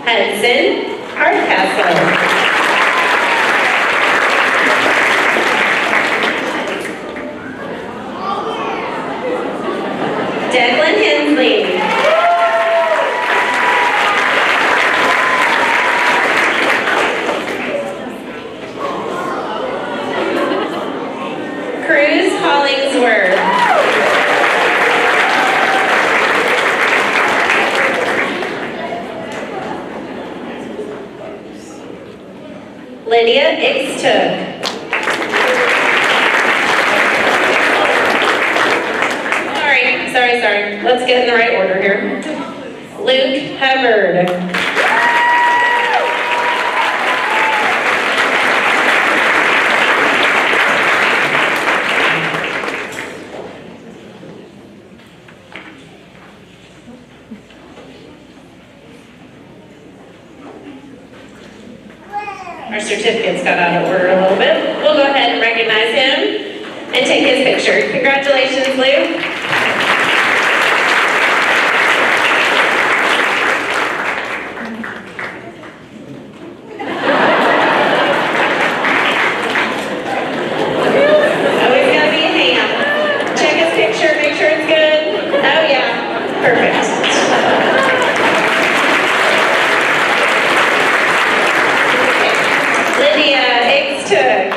Hudson Hardcastle. Declan Hensley. Cruz Hollingsworth. Lydia Ixtook. Sorry. Let's get in the right order here. Luke Hubbard. Our certificates got out of order a little bit. We'll go ahead and recognize him and take his picture. Congratulations, Luke. Always gotta be a ham. Check his picture, make sure it's good. Oh yeah, perfect. Lydia Ixtook.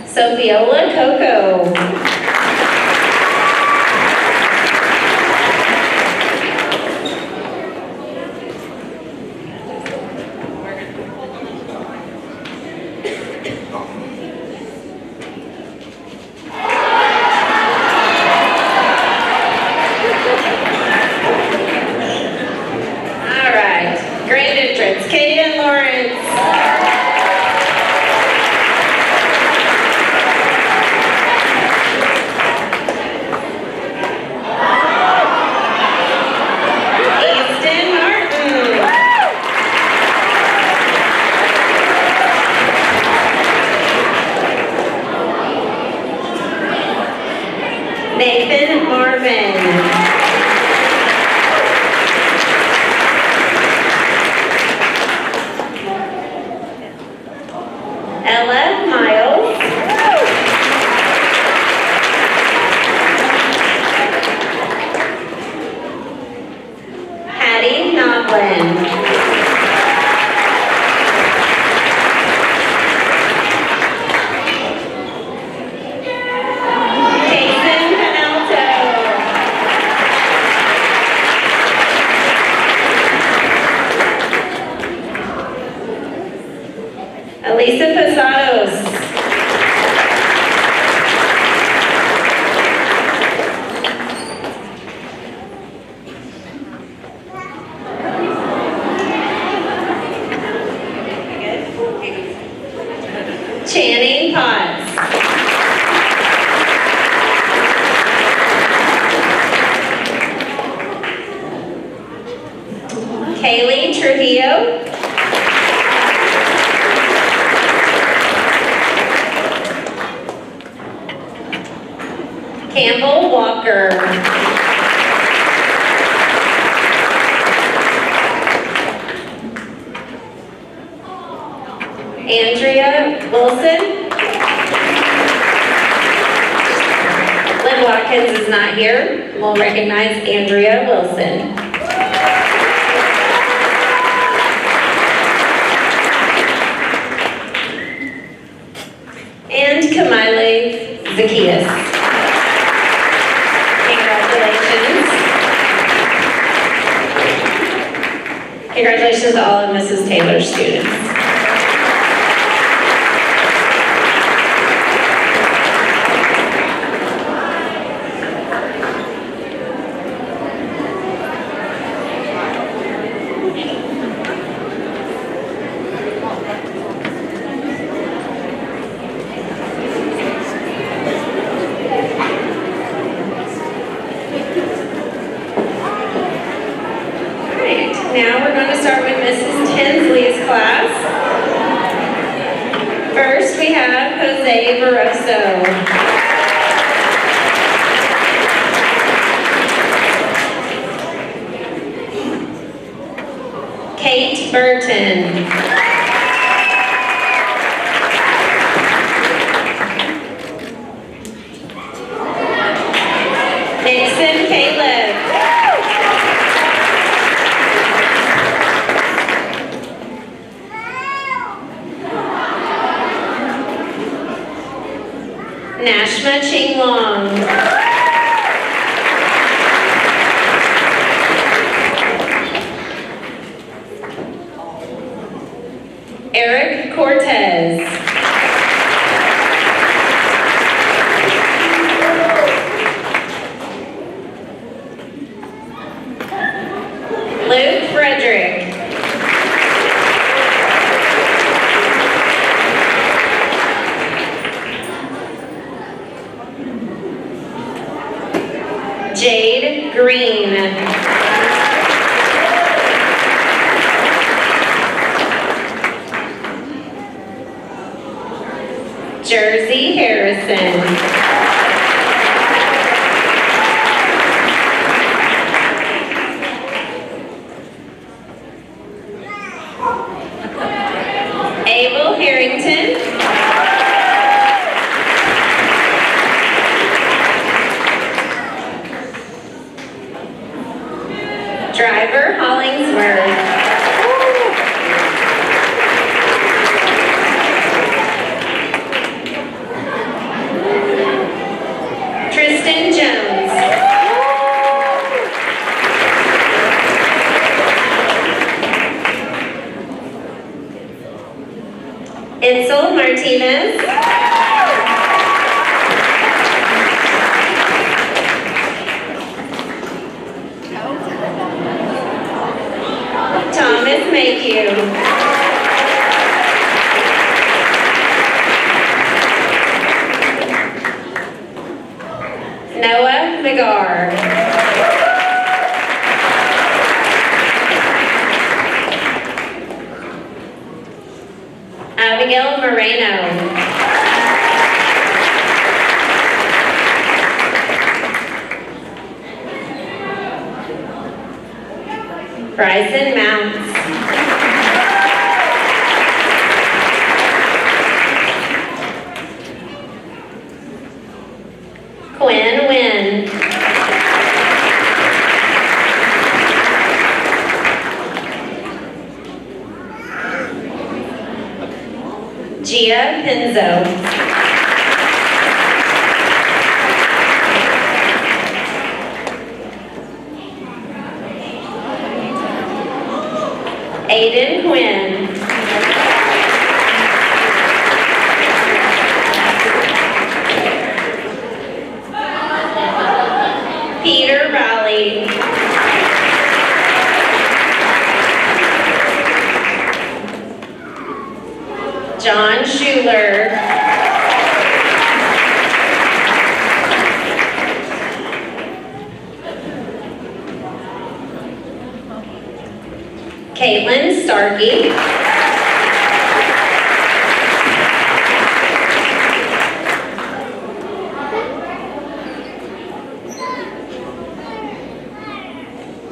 Sophiola Coco. All right, grand entrance, Kaden Lawrence. Easton Martin. Nathan Marvin. Ella Miles. Hattie Noblin. Jason Penalto. Elisa Posados. Channing Potts. Kaylee Trujillo. Campbell Walker. Andrea Wilson. Lynn Watkins is not here. We'll recognize Andrea Wilson. And Kamile Zacchaeus. Congratulations. Congratulations to all of Mrs. Taylor's students. Now we're going to start with Mrs. Tinsley's class. First we have Jose Barroso. Kate Burton. Nixon Caleb. Nashma Chinglong. Eric Cortez. Luke Frederick. Jade Green. Jersey Harrison. Abel Harrington. Driver Hollingsworth. Tristan Jones. Itzel Martinez. Thomas Mayhew. Noah Nagar. Abigail Moreno. Bryson Mounts. Quinn Wynn. Gia Pinzo. Aiden Quinn. Peter Raleigh. John Schuler. Caitlin Starkey.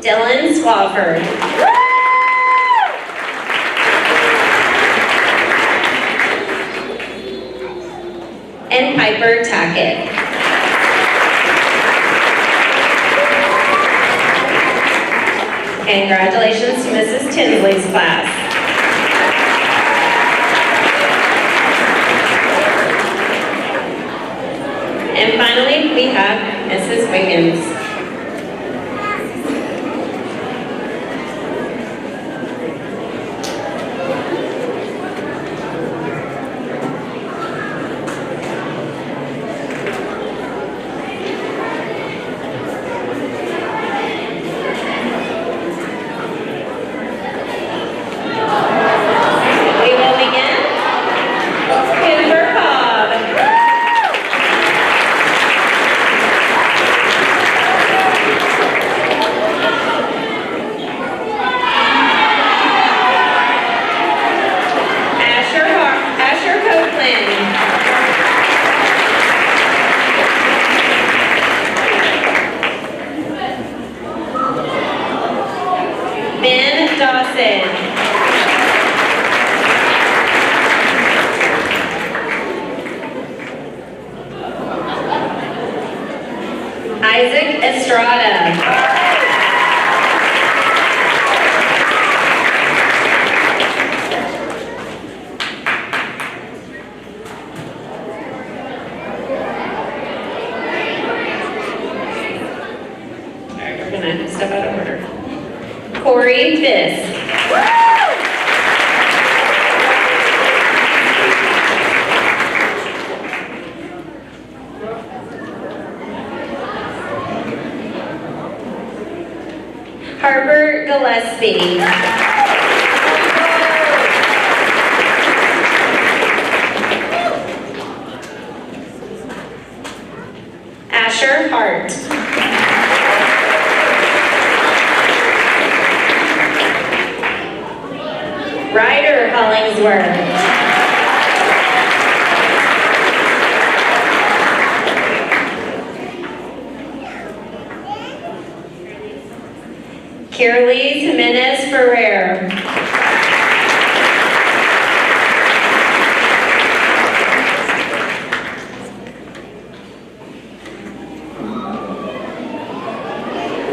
Dylan Swafford. And Piper Tackett. Congratulations to Mrs. Tinsley's class. And finally, we have Mrs. Wiggins. Ben Dawson. Isaac Estrada. We're gonna step out of order. Corey Fisk. HAR-BER Gillespie. Asher Hart. lives were. Kirlise Jimenez Ferrer.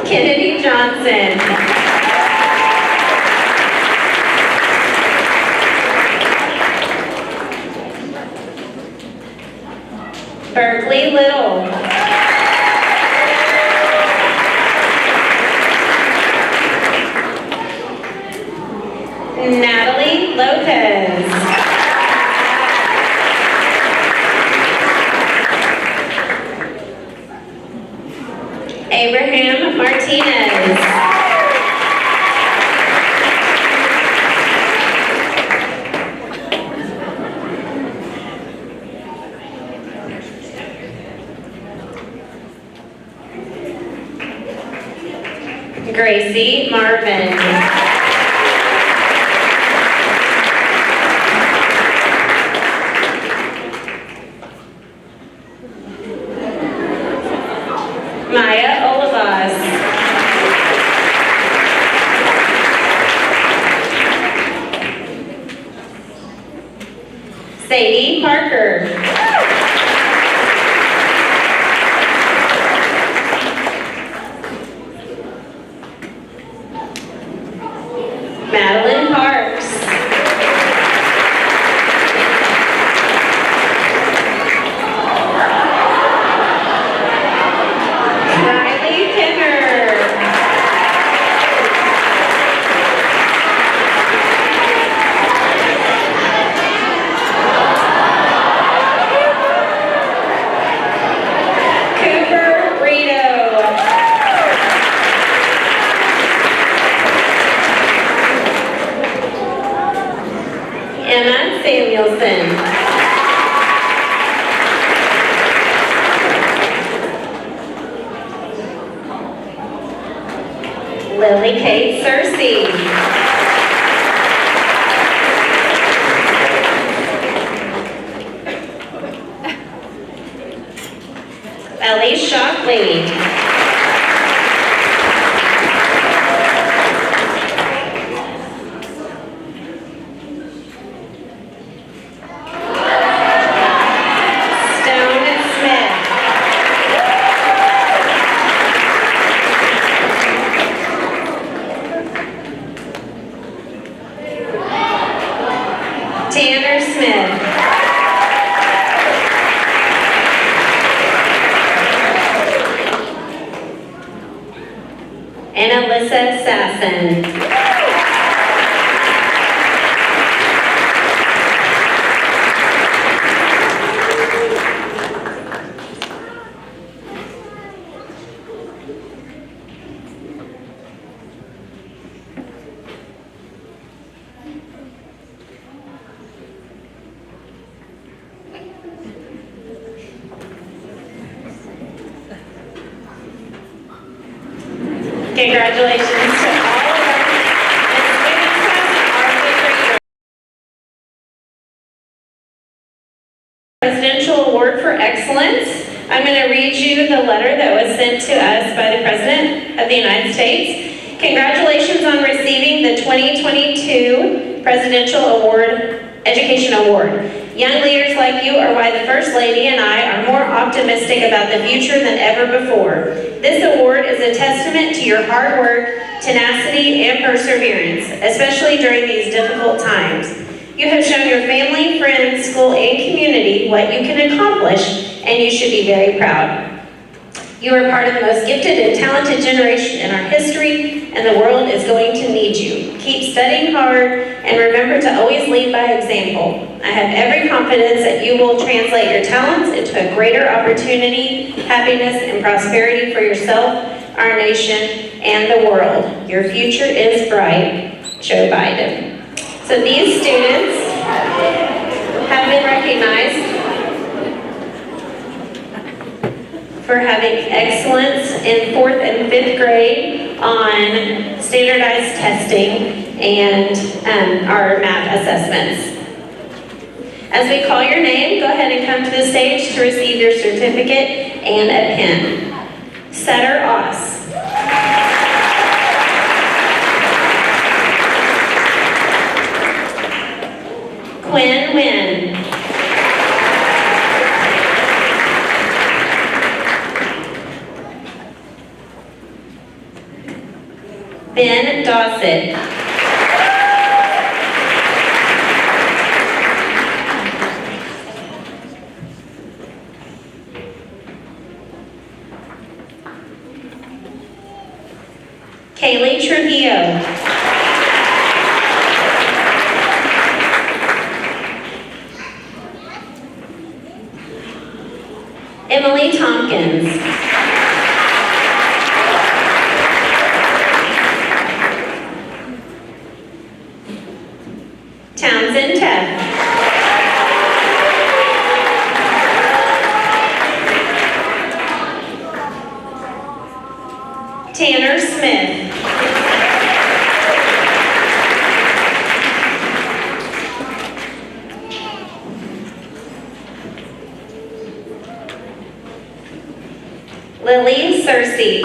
Kennedy Johnson. Berkeley Little. Natalie Lopez. Abraham Martinez. Gracie Marvin. Maya Olivas. Sadie Parker. Madeline Parks. Riley Kimmer. Cooper Rito. Emma Samuelson. Lily Kate Searcy. Ellie Shockley. Stone Smith. Tanner Smith. And Alyssa Sasson. Congratulations to all of our Presidential Award for Excellence. I'm going to read you the letter that was sent to us by the President of the United States. Congratulations on receiving the 2022 Presidential Education Award. Young leaders like you are why the First Lady and I are more optimistic about the future than ever before. This award is a testament to your hard work, tenacity, and perseverance, especially during these difficult times. You have shown your family, friends, school, and community what you can accomplish, and you should be very proud. You are part of the most gifted and talented generation in our history, and the world is going to need you. Keep studying hard, and remember to always lead by example. I have every confidence that you will translate your talents into a greater opportunity, happiness, and prosperity for yourself, our nation, and the world. Your future is bright. Joe Biden. So these students have been recognized for having excellence in 4th and 5th grade on standardized testing and our math assessments. As we call your name, go ahead and come to the stage to receive your certificate and a pin. Setter Oss. Quinn Wynn. Ben Dawson. Kaylee Trujillo. Emily Tompkins. Townsend Teff. Tanner Smith. Lily Searcy.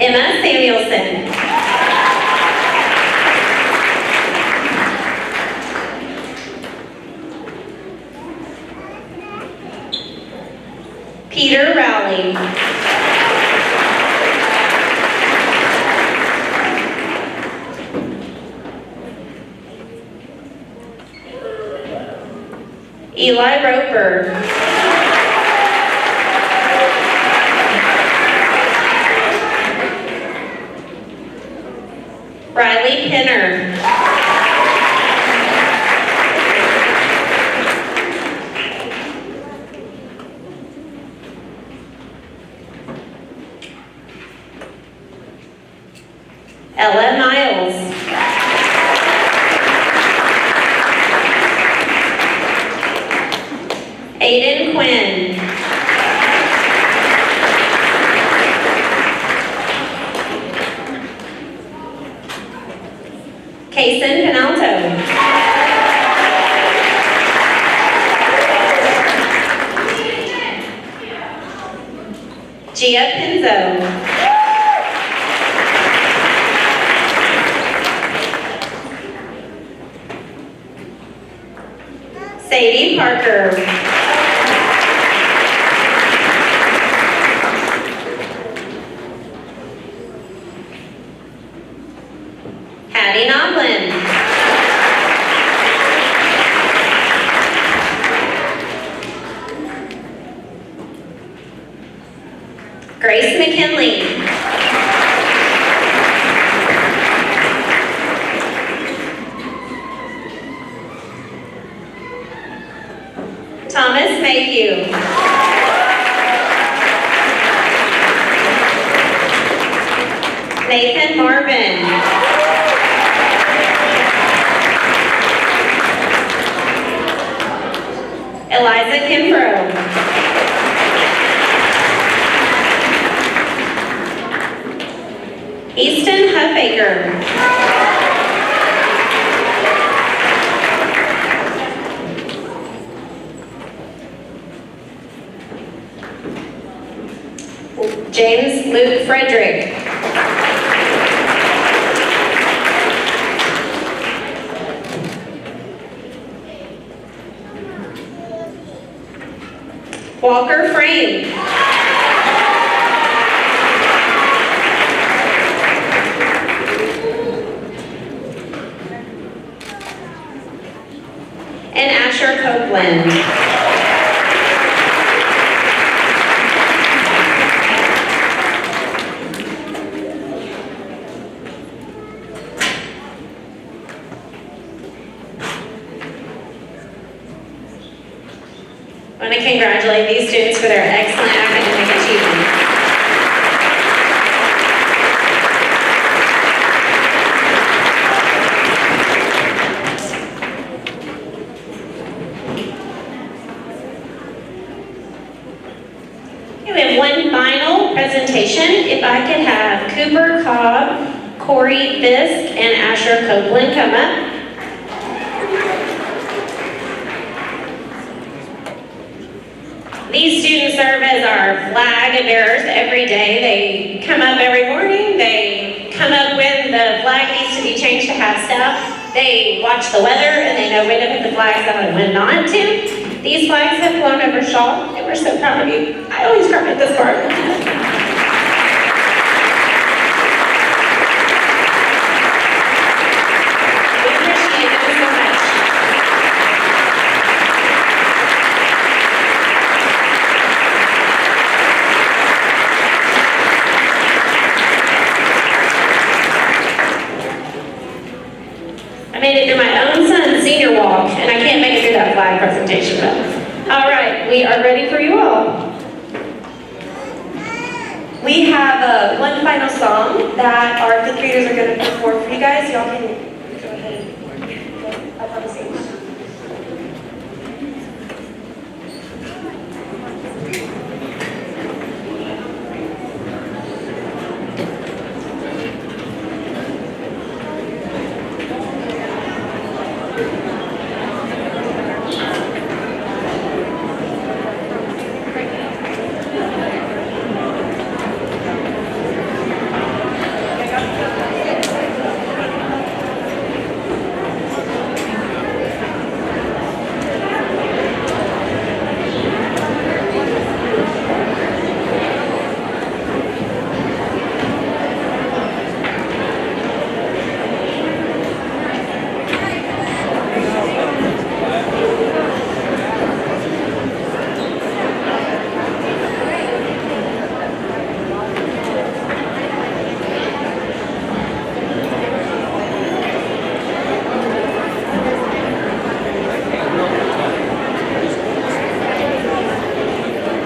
Emma Samuelson. Peter Rowley. Eli Roper. Riley Pinner. Ella Miles. Aiden Quinn. Kason Penalto. Gia Pinzo. Sadie Parker. Hattie Noblin. Grace McKinley. Thomas Mayhew. Nathan Marvin. Eliza Kimbrough. Easton Huffaker. James Luke Frederick. Walker Frame. And Asher Copeland. I want to congratulate these students for their excellent academic achievement. presentation, if I could have Cooper Cobb, Corey Fisk, and Asher Copeland come up. These students serve as our flag bearers every day. They come up every morning. They come up when the flag needs to be changed to have staff. They watch the weather and they know when to put the flags out and when not to. These flags have flown over Shaw, and we're so proud of you. I always cry at this part. We appreciate it so much. I made it through my own son's senior walk, and I can't make it through that flag presentation, but all right, we are ready for you all. We have one final song that our fifth graders are going to perform for you guys. Y'all can go ahead and go up on the stage.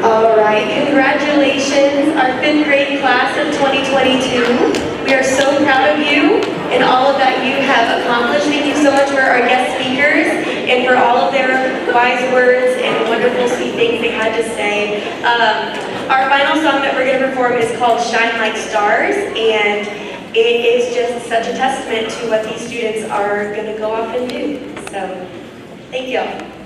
All right, congratulations, our fifth grade class of 2022. We are so proud of you and all of that you have accomplished. Thank you so much for our guest speakers and for all of their wise words and wonderful sweet things they had to say. Our final song that we're going to perform is called Shine Like Stars, and it is just such a testament to what these students are going to go off and do. So, thank you all.